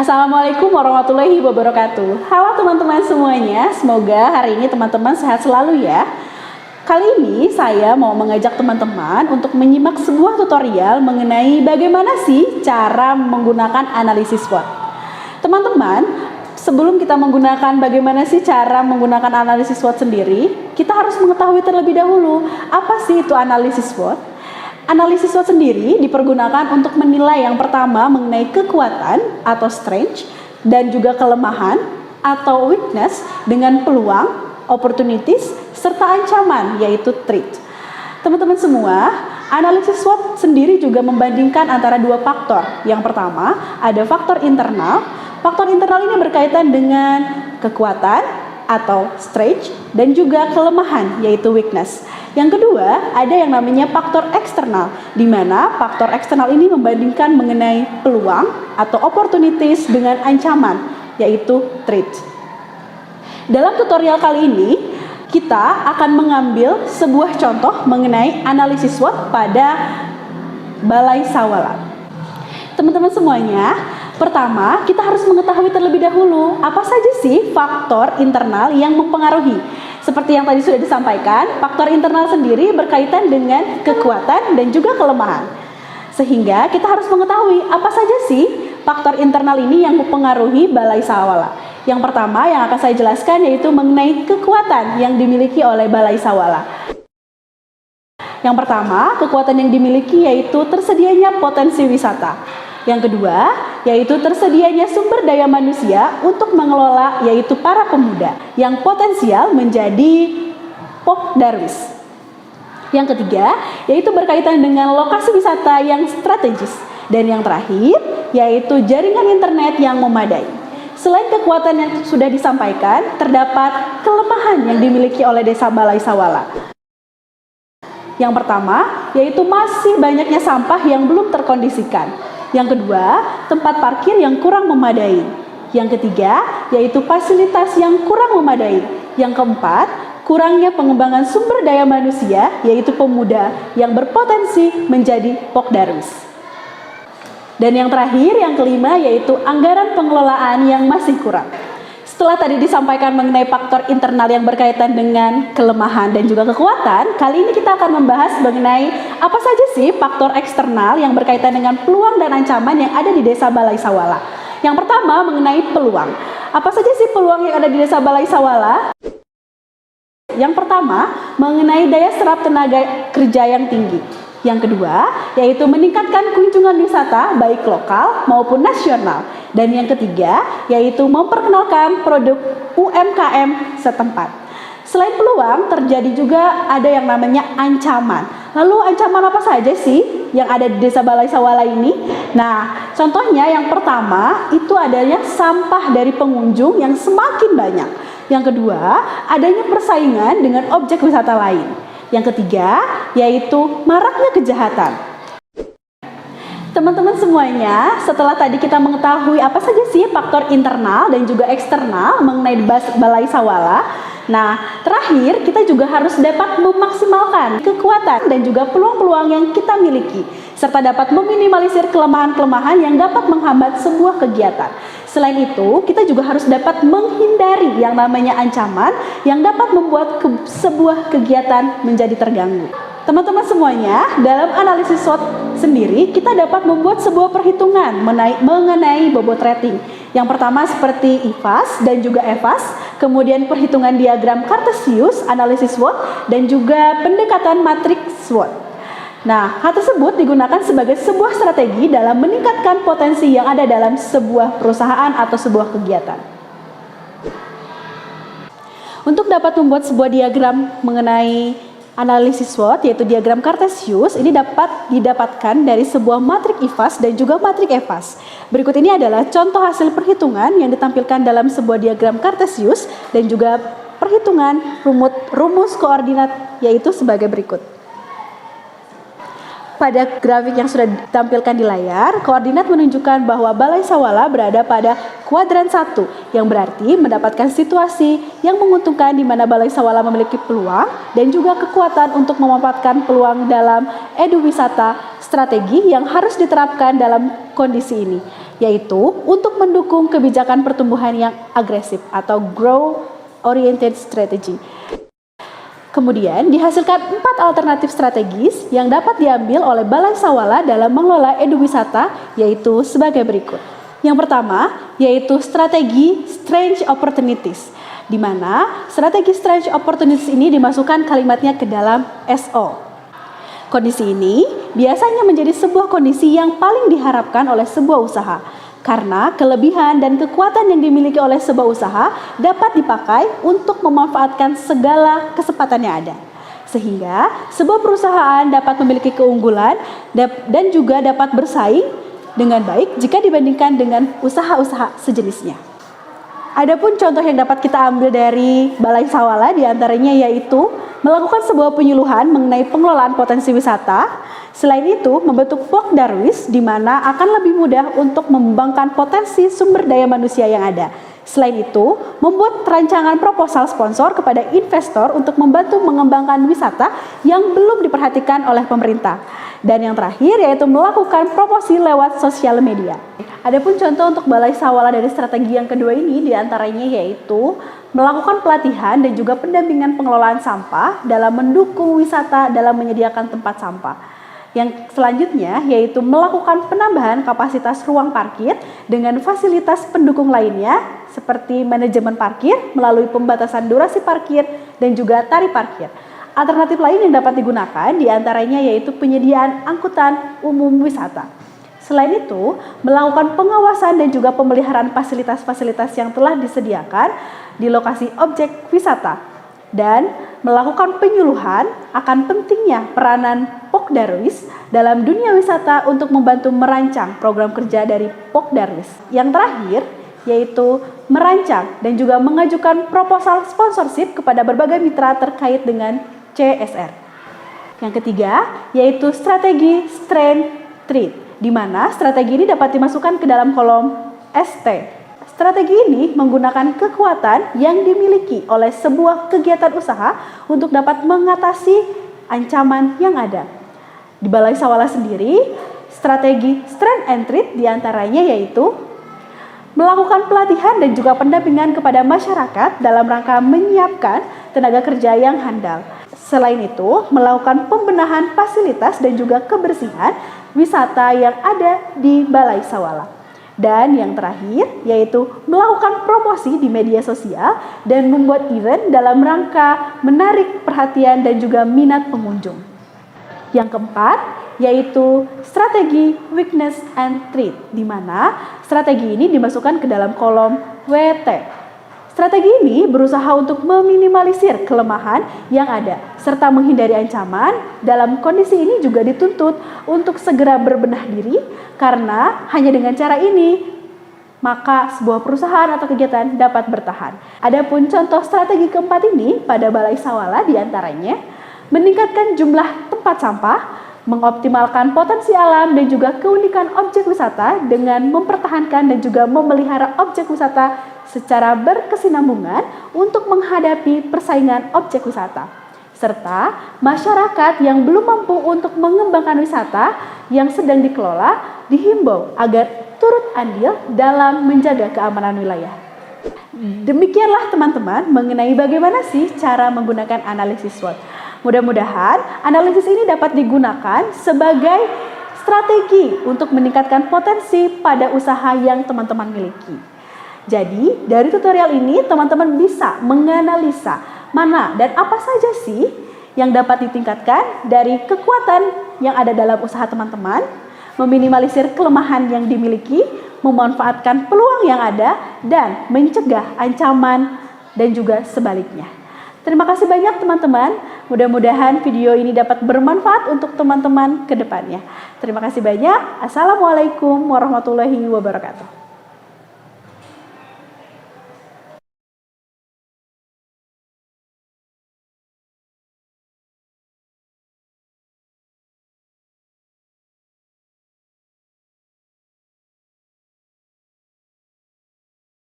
Assalamualaikum warahmatullahi wabarakatuh. Halo teman-teman semuanya, semoga hari ini teman-teman sehat selalu ya. Kali ini saya mau mengajak teman-teman untuk menyimak sebuah tutorial mengenai bagaimana sih cara menggunakan analisis SWOT. Teman-teman, sebelum kita menggunakan bagaimana sih cara menggunakan analisis SWOT sendiri, kita harus mengetahui terlebih dahulu apa sih itu analisis SWOT. Analisis SWOT sendiri dipergunakan untuk menilai yang pertama mengenai kekuatan atau strength dan juga kelemahan atau weakness dengan peluang, opportunities, serta ancaman yaitu threat. Teman-teman semua, analisis SWOT sendiri juga membandingkan antara dua faktor. Yang pertama ada faktor internal. Faktor internal ini berkaitan dengan kekuatan atau strength dan juga kelemahan yaitu weakness. Yang kedua, ada yang namanya faktor eksternal, di mana faktor eksternal ini membandingkan mengenai peluang atau opportunities dengan ancaman, yaitu threat. Dalam tutorial kali ini, kita akan mengambil sebuah contoh mengenai analisis SWOT pada Balai Sawala. Teman-teman semuanya, pertama kita harus mengetahui terlebih dahulu apa saja sih faktor internal yang mempengaruhi. Seperti yang tadi sudah disampaikan, faktor internal sendiri berkaitan dengan kekuatan dan juga kelemahan. Sehingga kita harus mengetahui apa saja sih faktor internal ini yang mempengaruhi Balai Sawala. Yang pertama yang akan saya jelaskan yaitu mengenai kekuatan yang dimiliki oleh Balai Sawala. Yang pertama, kekuatan yang dimiliki yaitu tersedianya potensi wisata. Yang kedua, yaitu tersedianya sumber daya manusia untuk mengelola, yaitu para pemuda yang potensial menjadi Pokdarwis. Yang ketiga, yaitu berkaitan dengan lokasi wisata yang strategis. Dan yang terakhir, yaitu jaringan internet yang memadai. Selain kekuatan yang sudah disampaikan, terdapat kelemahan yang dimiliki oleh Desa Balai Sawala. Yang pertama, yaitu masih banyaknya sampah yang belum terkondisikan. Yang kedua, tempat parkir yang kurang memadai. Yang ketiga, yaitu fasilitas yang kurang memadai. Yang keempat, kurangnya pengembangan sumber daya manusia, yaitu pemuda yang berpotensi menjadi Pokdarwis. Dan yang terakhir, yang kelima, yaitu anggaran pengelolaan yang masih kurang. Setelah tadi disampaikan mengenai faktor internal yang berkaitan dengan kelemahan dan juga kekuatan, kali ini kita akan membahas mengenai apa saja sih faktor eksternal yang berkaitan dengan peluang dan ancaman yang ada di Desa Balai Sawala. Yang pertama mengenai peluang. Apa saja sih peluang yang ada di Desa Balai Sawala? Yang pertama mengenai daya serap tenaga kerja yang tinggi. Yang kedua, yaitu meningkatkan kunjungan wisata baik lokal maupun nasional. Dan yang ketiga, yaitu memperkenalkan produk UMKM setempat. Selain peluang, terjadi juga ada yang namanya ancaman. Lalu ancaman apa saja sih yang ada di Desa Balai Sawala ini? Nah, contohnya yang pertama itu adanya sampah dari pengunjung yang semakin banyak. Yang kedua, adanya persaingan dengan objek wisata lain. Yang ketiga, yaitu maraknya kejahatan. Teman-teman semuanya, setelah tadi kita mengetahui apa saja sih faktor internal dan juga eksternal mengenai Balai Sawala, nah terakhir kita juga harus dapat memaksimalkan kekuatan dan juga peluang-peluang yang kita miliki, serta dapat meminimalisir kelemahan-kelemahan yang dapat menghambat sebuah kegiatan. Selain itu, kita juga harus dapat menghindari yang namanya ancaman yang dapat membuat sebuah kegiatan menjadi terganggu. Teman-teman semuanya, dalam analisis SWOT sendiri, kita dapat membuat sebuah perhitungan mengenai bobot rating. Yang pertama seperti IFAS dan juga EFAS, kemudian perhitungan diagram Cartesius, analisis SWOT, dan juga pendekatan matriks SWOT. Nah, hal tersebut digunakan sebagai sebuah strategi dalam meningkatkan potensi yang ada dalam sebuah perusahaan atau sebuah kegiatan. Untuk dapat membuat sebuah diagram mengenai analisis SWOT, yaitu diagram Cartesius, ini dapat didapatkan dari sebuah matrik IFAS dan juga matrik EFAS. Berikut ini adalah contoh hasil perhitungan yang ditampilkan dalam sebuah diagram Cartesius dan juga perhitungan rumus koordinat, yaitu sebagai berikut. Pada grafik yang sudah ditampilkan di layar, koordinat menunjukkan bahwa Balai Sawala berada pada kuadran 1, yang berarti mendapatkan situasi yang menguntungkan di mana Balai Sawala memiliki peluang dan juga kekuatan untuk memanfaatkan peluang dalam eduwisata strategi yang harus diterapkan dalam kondisi ini. yaitu untuk mendukung kebijakan pertumbuhan yang agresif atau growth oriented strategy. Kemudian dihasilkan 4 alternatif strategis yang dapat diambil oleh Balai Sawala dalam mengelola eduwisata, yaitu sebagai berikut. Yang pertama yaitu strategi strange opportunities, di mana strategi strange opportunities ini dimasukkan kalimatnya ke dalam SO. Kondisi ini biasanya menjadi sebuah kondisi yang paling diharapkan oleh sebuah usaha, karena kelebihan dan kekuatan yang dimiliki oleh sebuah usaha dapat dipakai untuk memanfaatkan segala kesempatan yang ada. Sehingga sebuah perusahaan dapat memiliki keunggulan dan juga dapat bersaing dengan baik jika dibandingkan dengan usaha-usaha sejenisnya. Adapun contoh yang dapat kita ambil dari Balai Sawala diantaranya yaitu melakukan sebuah penyuluhan mengenai pengelolaan potensi wisata. Selain itu, membentuk POK Darwis di mana akan lebih mudah untuk mengembangkan potensi sumber daya manusia yang ada. Selain itu, membuat rancangan proposal sponsor kepada investor untuk membantu mengembangkan wisata yang belum diperhatikan oleh pemerintah. Dan yang terakhir yaitu melakukan promosi lewat sosial media. Adapun contoh untuk Balai Sawala dari strategi yang kedua ini diantaranya yaitu melakukan pelatihan dan juga pendampingan pengelolaan sampah dalam mendukung wisata dalam menyediakan tempat sampah. Yang selanjutnya yaitu melakukan penambahan kapasitas ruang parkir dengan fasilitas pendukung lainnya seperti manajemen parkir melalui pembatasan durasi parkir dan juga tarif parkir. Alternatif lain yang dapat digunakan diantaranya yaitu penyediaan angkutan umum wisata. Selain itu, melakukan pengawasan dan juga pemeliharaan fasilitas-fasilitas yang telah disediakan di lokasi objek wisata dan melakukan penyuluhan akan pentingnya peranan POK Darwis dalam dunia wisata untuk membantu merancang program kerja dari POK Darwis. Yang terakhir yaitu merancang dan juga mengajukan proposal sponsorship kepada berbagai mitra terkait dengan CSR. Yang ketiga yaitu strategi strength trade, di mana strategi ini dapat dimasukkan ke dalam kolom ST. Strategi ini menggunakan kekuatan yang dimiliki oleh sebuah kegiatan usaha untuk dapat mengatasi ancaman yang ada. Di Balai Sawala sendiri, strategi strength and trade diantaranya yaitu melakukan pelatihan dan juga pendampingan kepada masyarakat dalam rangka menyiapkan tenaga kerja yang handal. Selain itu, melakukan pembenahan fasilitas dan juga kebersihan wisata yang ada di Balai Sawala. Dan yang terakhir yaitu melakukan promosi di media sosial dan membuat event dalam rangka menarik perhatian dan juga minat pengunjung. Yang keempat yaitu strategi weakness and threat, di mana strategi ini dimasukkan ke dalam kolom WT. Strategi ini berusaha untuk meminimalisir kelemahan yang ada serta menghindari ancaman. Dalam kondisi ini juga dituntut untuk segera berbenah diri karena hanya dengan cara ini maka sebuah perusahaan atau kegiatan dapat bertahan. Adapun contoh strategi keempat ini pada Balai Sawala diantaranya meningkatkan jumlah tempat sampah, mengoptimalkan potensi alam dan juga keunikan objek wisata dengan mempertahankan dan juga memelihara objek wisata secara berkesinambungan untuk menghadapi persaingan objek wisata. Serta masyarakat yang belum mampu untuk mengembangkan wisata yang sedang dikelola dihimbau agar turut andil dalam menjaga keamanan wilayah. Demikianlah teman-teman mengenai bagaimana sih cara menggunakan analisis SWOT. Mudah-mudahan analisis ini dapat digunakan sebagai strategi untuk meningkatkan potensi pada usaha yang teman-teman miliki. Jadi, dari tutorial ini teman-teman bisa menganalisa mana dan apa saja sih yang dapat ditingkatkan dari kekuatan yang ada dalam usaha teman-teman, meminimalisir kelemahan yang dimiliki, memanfaatkan peluang yang ada, dan mencegah ancaman dan juga sebaliknya. Terima kasih banyak teman-teman. Mudah-mudahan video ini dapat bermanfaat untuk teman-teman ke depannya. Terima kasih banyak. Assalamualaikum warahmatullahi wabarakatuh.